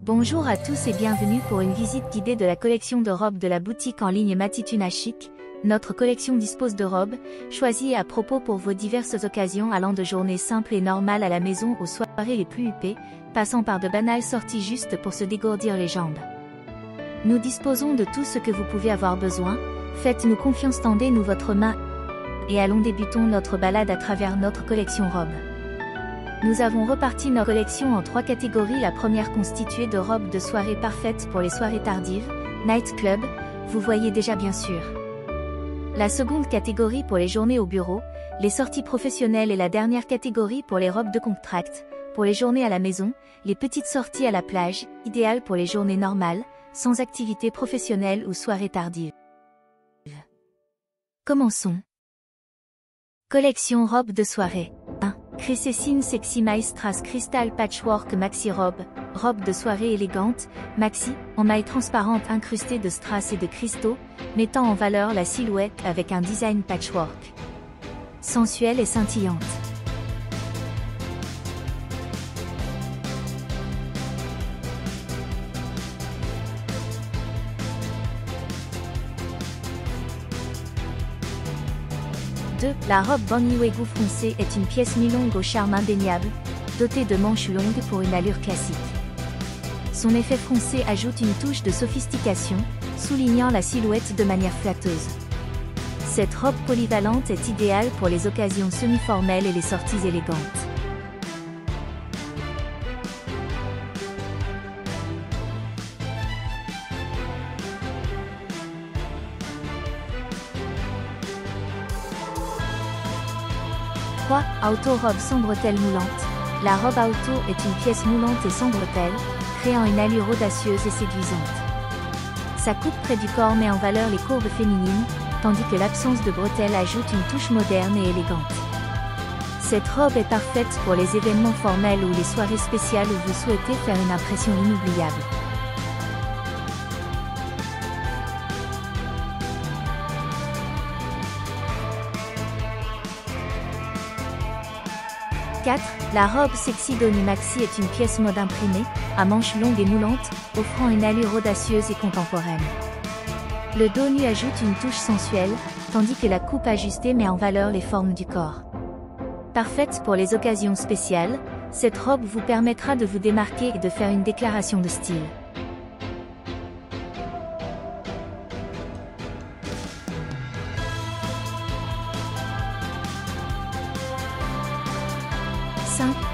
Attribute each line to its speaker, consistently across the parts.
Speaker 1: Bonjour à tous et bienvenue pour une visite guidée de la collection de robes de la boutique en ligne Matituna Chic. Notre collection dispose de robes, choisies à propos pour vos diverses occasions allant de journées simples et normales à la maison aux soirées les plus huppées, passant par de banales sorties juste pour se dégourdir les jambes. Nous disposons de tout ce que vous pouvez avoir besoin, faites-nous confiance, tendez-nous votre main et allons débutons notre balade à travers notre collection robes. Nous avons reparti notre collection en 3 catégories. La première constituée de robes de soirée parfaites pour les soirées tardives, night club, vous voyez déjà bien sûr. La seconde catégorie pour les journées au bureau, les sorties professionnelles et la dernière catégorie pour les robes de contract, pour les journées à la maison, les petites sorties à la plage, idéales pour les journées normales, sans activité professionnelle ou soirée tardive. Commençons. Collection robes de soirée. 1. Crescessin Sexy My Strass Crystal Patchwork Maxi Robe, robe de soirée élégante, maxi, en maille transparente incrustée de strass et de cristaux, mettant en valeur la silhouette avec un design patchwork. Sensuelle et scintillante. La robe Bonnie Wagyu foncée est une pièce mi-longue au charme indéniable, dotée de manches longues pour une allure classique. Son effet foncé ajoute une touche de sophistication, soulignant la silhouette de manière flatteuse. Cette robe polyvalente est idéale pour les occasions semi-formelles et les sorties élégantes. Auto robe sans bretelles moulantes. La robe auto est une pièce moulante et sans bretelles, créant une allure audacieuse et séduisante. Sa coupe près du corps met en valeur les courbes féminines, tandis que l'absence de bretelles ajoute une touche moderne et élégante. Cette robe est parfaite pour les événements formels ou les soirées spéciales où vous souhaitez faire une impression inoubliable. 4. La robe Sexy Donny Maxi est une pièce mode imprimée, à manches longues et moulantes, offrant une allure audacieuse et contemporaine. Le dos nu ajoute une touche sensuelle, tandis que la coupe ajustée met en valeur les formes du corps. Parfaite pour les occasions spéciales, cette robe vous permettra de vous démarquer et de faire une déclaration de style.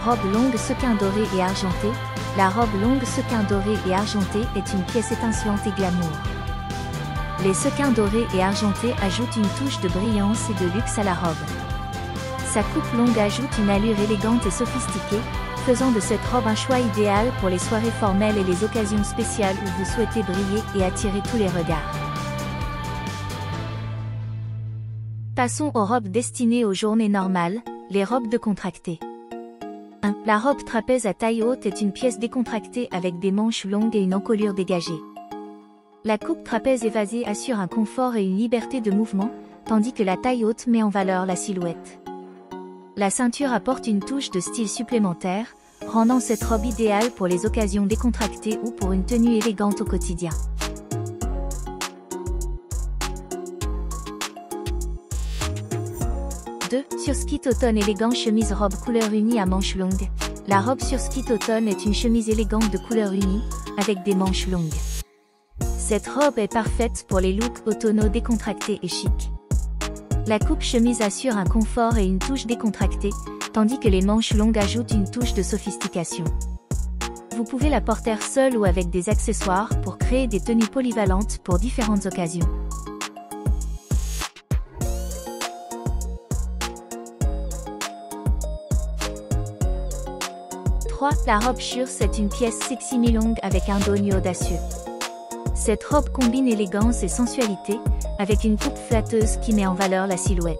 Speaker 1: Robe longue sequin doré et argentée. La robe longue sequin doré et argentée est une pièce étincelante et glamour. Les sequins dorés et argentés ajoutent une touche de brillance et de luxe à la robe. Sa coupe longue ajoute une allure élégante et sophistiquée, faisant de cette robe un choix idéal pour les soirées formelles et les occasions spéciales où vous souhaitez briller et attirer tous les regards. Passons aux robes destinées aux journées normales, les robes décontractées. 1. La robe trapèze à taille haute est une pièce décontractée avec des manches longues et une encolure dégagée. La coupe trapèze évasée assure un confort et une liberté de mouvement, tandis que la taille haute met en valeur la silhouette. La ceinture apporte une touche de style supplémentaire, rendant cette robe idéale pour les occasions décontractées ou pour une tenue élégante au quotidien. Surskit Automne élégant chemise robe couleur unie à manches longues. La robe Surskit Automne est une chemise élégante de couleur unie, avec des manches longues. Cette robe est parfaite pour les looks automnaux décontractés et chics. La coupe chemise assure un confort et une touche décontractée, tandis que les manches longues ajoutent une touche de sophistication. Vous pouvez la porter seule ou avec des accessoires pour créer des tenues polyvalentes pour différentes occasions. 3. La robe Shurs est une pièce sexy mi-longue avec un dos nu audacieux. Cette robe combine élégance et sensualité, avec une coupe flatteuse qui met en valeur la silhouette.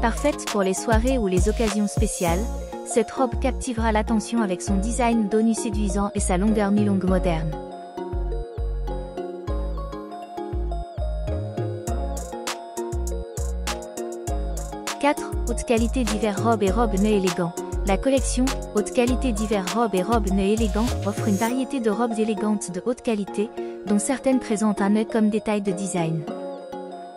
Speaker 1: Parfaite pour les soirées ou les occasions spéciales, cette robe captivera l'attention avec son design dos nu séduisant et sa longueur mi-longue moderne. « 4. Haute qualité divers robes et robes nœuds élégants. La collection Haute qualité divers robes et robes nœuds élégants offre une variété de robes élégantes de haute qualité, dont certaines présentent un nœud comme détail de design.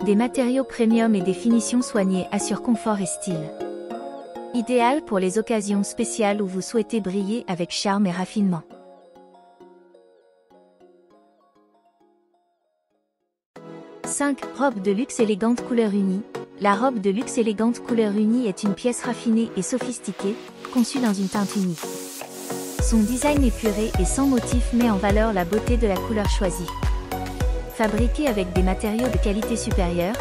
Speaker 1: Des matériaux premium et des finitions soignées assurent confort et style. Idéal pour les occasions spéciales où vous souhaitez briller avec charme et raffinement. « 5. Robe de luxe élégante couleur unie. La robe de luxe élégante couleur unie est une pièce raffinée et sophistiquée, conçue dans une teinte unique. Son design épuré et sans motif met en valeur la beauté de la couleur choisie. Fabriquée avec des matériaux de qualité supérieure,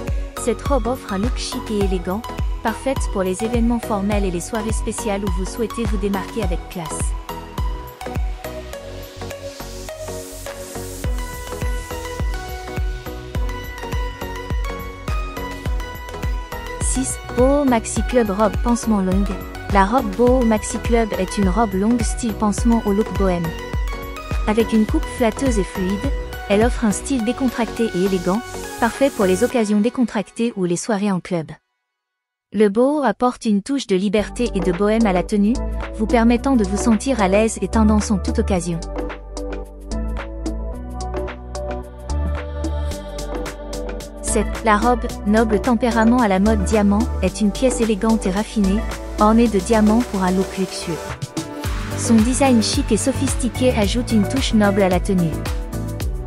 Speaker 1: cette robe offre un look chic et élégant, parfaite pour les événements formels et les soirées spéciales où vous souhaitez vous démarquer avec classe. Boho Maxi Club robe pansement longue. La robe Boho Maxi Club est une robe longue style pansement au look bohème. Avec une coupe flatteuse et fluide, elle offre un style décontracté et élégant, parfait pour les occasions décontractées ou les soirées en club. Le boho apporte une touche de liberté et de bohème à la tenue, vous permettant de vous sentir à l'aise et tendance en toute occasion. La robe, noble tempérament à la mode diamant, est une pièce élégante et raffinée, ornée de diamants pour un look luxueux. Son design chic et sophistiqué ajoute une touche noble à la tenue.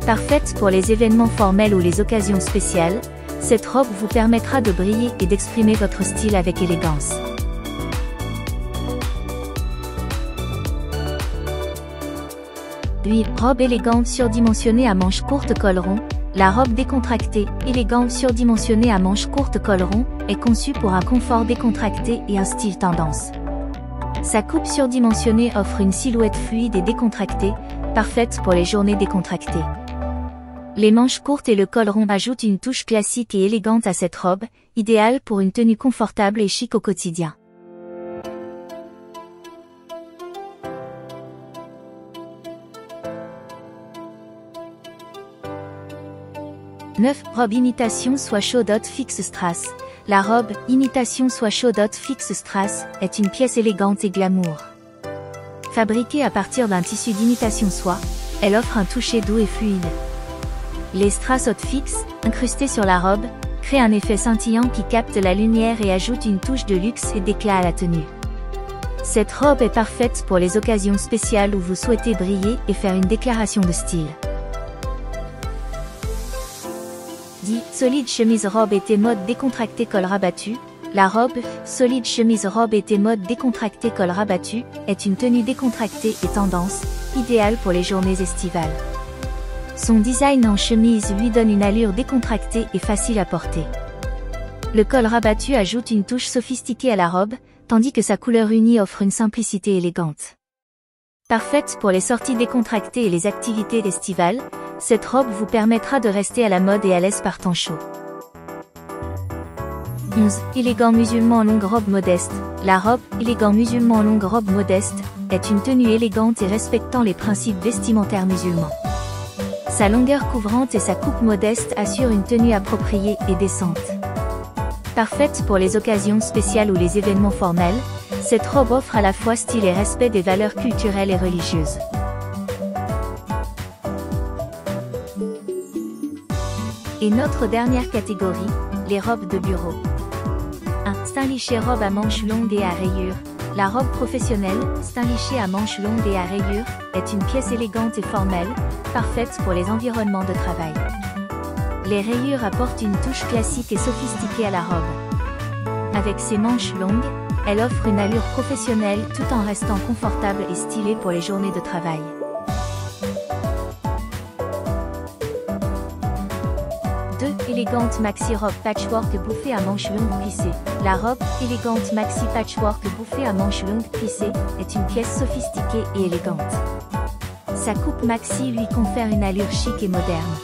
Speaker 1: Parfaite pour les événements formels ou les occasions spéciales, cette robe vous permettra de briller et d'exprimer votre style avec élégance. Robe élégante surdimensionnée à manches courtes col rond. La robe décontractée, élégante surdimensionnée à manches courtes col rond, est conçue pour un confort décontracté et un style tendance. Sa coupe surdimensionnée offre une silhouette fluide et décontractée, parfaite pour les journées décontractées. Les manches courtes et le col rond ajoutent une touche classique et élégante à cette robe, idéale pour une tenue confortable et chic au quotidien. Robe imitation soie chaudot fixe strass. La robe imitation soie chaudot fixe strass est une pièce élégante et glamour. Fabriquée à partir d'un tissu d'imitation soie, elle offre un toucher doux et fluide. Les strass haute fixes, incrustés sur la robe, créent un effet scintillant qui capte la lumière et ajoute une touche de luxe et d'éclat à la tenue. Cette robe est parfaite pour les occasions spéciales où vous souhaitez briller et faire une déclaration de style. Solide chemise robe été mode décontracté col rabattu. La robe solide chemise robe été mode décontracté col rabattu est une tenue décontractée et tendance, idéale pour les journées estivales. Son design en chemise lui donne une allure décontractée et facile à porter. Le col rabattu ajoute une touche sophistiquée à la robe, tandis que sa couleur unie offre une simplicité élégante. Parfaite pour les sorties décontractées et les activités estivales, cette robe vous permettra de rester à la mode et à l'aise par temps chaud. 11. Élégant musulman longue robe modeste. La robe élégant musulman longue robe modeste est une tenue élégante et respectant les principes vestimentaires musulmans. Sa longueur couvrante et sa coupe modeste assurent une tenue appropriée et décente. Parfaite pour les occasions spéciales ou les événements formels, cette robe offre à la fois style et respect des valeurs culturelles et religieuses. Et notre dernière catégorie, les robes de bureau. 1. Styliché robe à manches longues et à rayures. La robe professionnelle, styliché à manches longues et à rayures, est une pièce élégante et formelle, parfaite pour les environnements de travail. Les rayures apportent une touche classique et sophistiquée à la robe. Avec ses manches longues, elle offre une allure professionnelle tout en restant confortable et stylée pour les journées de travail. Élégante maxi robe patchwork bouffée à manches longues plissées. La robe élégante maxi patchwork bouffée à manches longues plissées est une pièce sophistiquée et élégante. Sa coupe maxi lui confère une allure chic et moderne.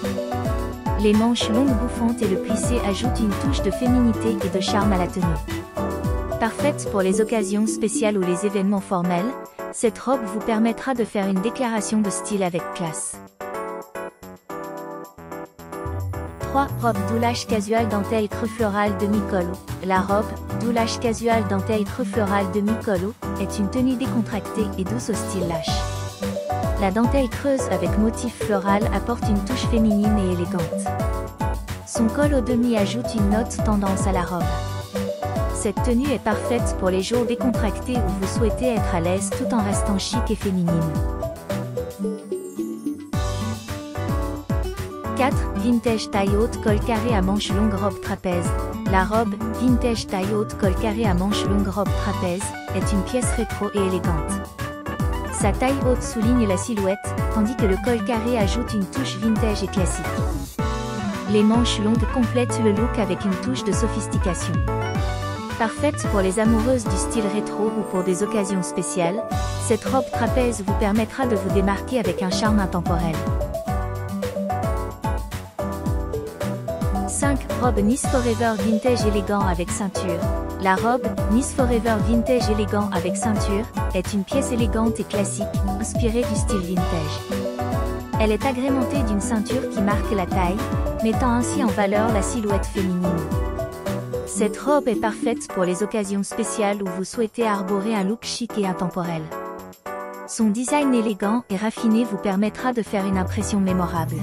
Speaker 1: Les manches longues bouffantes et le plissé ajoutent une touche de féminité et de charme à la tenue. Parfaite pour les occasions spéciales ou les événements formels, cette robe vous permettra de faire une déclaration de style avec classe. 3. Robe doulache casual dentelle creux floral demi-col. La robe roulage casual dentelle creux floral demi-col haut est une tenue décontractée et douce au style lâche. La dentelle creuse avec motif floral apporte une touche féminine et élégante. Son col au demi ajoute une note tendance à la robe. Cette tenue est parfaite pour les jours décontractés où vous souhaitez être à l'aise tout en restant chic et féminine. 4. Vintage taille haute col carré à manches longues robe trapèze. La robe, vintage taille haute col carré à manches longues robe trapèze, est une pièce rétro et élégante. Sa taille haute souligne la silhouette, tandis que le col carré ajoute une touche vintage et classique. Les manches longues complètent le look avec une touche de sophistication. Parfaite pour les amoureuses du style rétro ou pour des occasions spéciales, cette robe trapèze vous permettra de vous démarquer avec un charme intemporel. 5. Robe Nice Forever Vintage élégant avec ceinture. La robe, Nice Forever Vintage élégant avec ceinture, est une pièce élégante et classique, inspirée du style vintage. Elle est agrémentée d'une ceinture qui marque la taille, mettant ainsi en valeur la silhouette féminine. Cette robe est parfaite pour les occasions spéciales où vous souhaitez arborer un look chic et intemporel. Son design élégant et raffiné vous permettra de faire une impression mémorable.